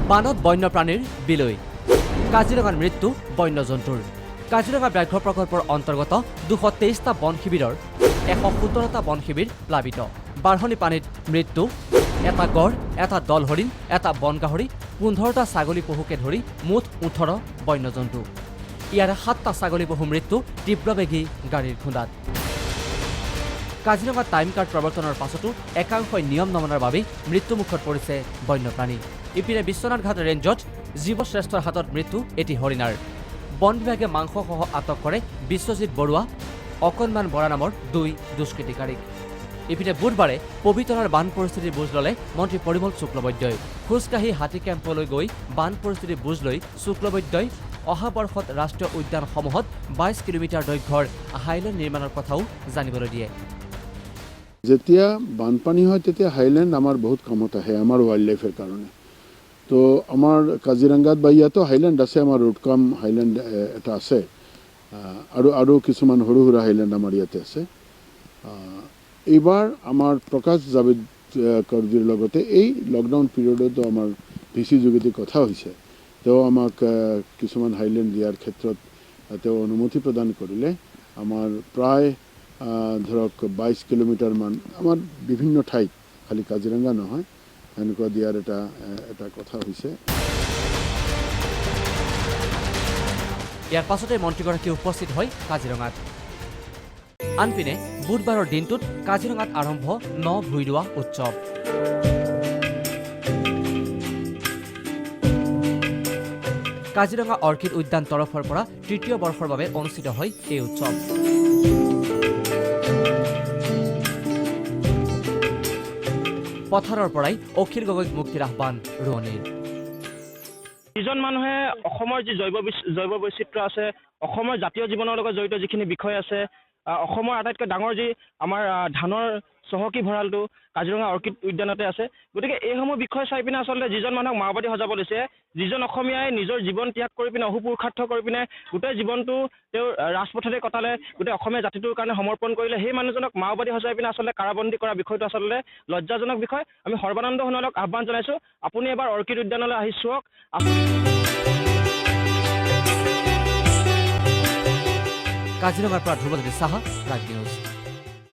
বানত বন্যপ্ৰাণীৰ বিলৈ কাজিৰঙাৰ মৃত্যু বন্যজন্তুৰ কাজিৰঙা ব্যাঘ্ৰ প্ৰকল্পৰ অন্তৰ্গত 223টা বন শিবিৰৰ 117টা বন শিবিৰ প্লাবিত বাঢ়নি পানীত মৃত্যু এটা গড় এটা দল হৰিণ এটা বন গাহৰি 15টা ছাগলী পহুকে ধৰি মুঠ 18 বন্যজন্তু ইয়াৰে 7টা ছাগলী পহু মৃত্যু তীব্ৰবেগী গাড়ীৰ খুন্দাত কাজিৰঙা টাইম কাৰ্ড প্ৰৱৰ্তনৰ পাছতো একাংশই নিয়ম নমনাৰ বাবেই মৃত্যুমুখত পৰিছে বন্যপ্ৰাণী ইপিনে বিশ্বনাথ ঘাট ৰেঞ্জত জীৱশ্ৰেষ্ঠৰ হাতত মৃত্যু এটি হৰিণাৰ বন বিভাগে মাংসসহ আটক কৰে বিশ্বজিৎ বৰুৱা অকণমান বৰা নামৰ 2 দুষ্কৃতিকাৰীক ইপিনে বুধবাৰে পবিতৰাৰ বান পৰিস্থিতিৰ বুজ ল'লে মন্ত্ৰী পৰিমল শুক্লবৈদ্যই খোজকাঢ়ি হাতী কেম্পলৈ গৈ বান পৰিস্থিতিৰ বুজ লৈ শুক্লবৈদ্যই অহা বৰ্ষত ৰাষ্ট্ৰীয় উদ্যানসমূহত 22 কিলোমিটাৰ দৈৰ্ঘ্যৰ হাইলেণ্ড নিৰ্মাণৰ কথাও জানিবলৈ দিয়ে যেতিয়া বানপানী হয় তেতিয়া হাইলেণ্ড আমাৰ বহুত কামত আহে আমাৰ ৱাইল্ড লাইফৰ কাৰণে তো আমাৰ কাজিৰঙাত বা ইয়াতো হাইলেণ্ড আছে আমাৰ ৰুটকাম হাইলেণ্ড এটা আছে আৰু কিছুমান সৰু সুৰা হাইলেণ্ড আমাৰ ইয়াতে আছে এইবাৰ আমাৰ প্ৰকাশ জাভেদকৰৰ লগতে এই লকডাউন পিৰিয়ডতো আমাৰ ভিচি যোগেদি কথা হৈছে তেওঁ আমাক কিছুমান হাইলেণ্ড দিয়াৰ ক্ষেত্ৰত তেওঁ অনুমতি প্ৰদান কৰিলে আমাৰ প্ৰায় ধৰক 22 কিলোমিটাৰ মান আমাৰ বিভিন্ন ঠাইত খালি কাজিৰঙা নহয় এনেকুৱা দিয়াৰ এটা কথা হৈছে ইয়াৰ পাছতে মন্ত্ৰীগৰাকী উপস্থিত হয় কাজিৰঙাত আনপিনে বুধবাৰৰ দিনটোত কাজিৰঙাত আৰম্ভ ভুই ৰোৱা উৎসৱ কাজিৰঙা অৰ্কিড উদ্যান তৰফৰ পৰা তৃতীয় বৰ্ষৰ বাবে অনুষ্ঠিত হয় এই উৎসৱ পথাৰৰ পৰাই অখিল গগৈক মুক্তিৰ আহ্বান ৰোৱনীৰ যিজন মানুহে অসমৰ যি জৈৱ বৈচিত্ৰ্য আছে অসমৰ জাতীয় জীৱনৰ লগত জড়িত যিখিনি বিষয় আছে অসমৰ আটাইতকৈ ডাঙৰ যি আমাৰ ধানৰ চহকী ভঁৰালটো কাজিৰঙা অৰ্কিড উদ্যানতে আছে গতিকে এইসমূহ বিষয় চাই পিনে আচলতে যিজন মানুহক মাওবাদী সজাব লৈছে যিজন অসমীয়াই নিজৰ জীৱন ত্যাগ কৰি পিনে অহুপুৰুষাৰ্থ কৰি পিনে গোটেই জীৱনটো তেওঁৰ ৰাজপথতে কটালে গোটেই অসমীয়া জাতিটোৰ কাৰণে সমৰ্পণ কৰিলে সেই মানুহজনক মাওবাদী সজাই পিনে আচলতে কাৰাবন্দী কৰা বিষয়টো আচলতে লজ্জাজনক বিষয় আমি সৰ্বানন্দ সোণোৱালক আহ্বান জনাইছোঁ আপুনি এবাৰ অৰ্কিড উদ্যানলৈ আহি চাওক কাজিৰঙাৰ পৰা ধ্ৰুৱজ্যোতি সাহা ৰাজ নিউজ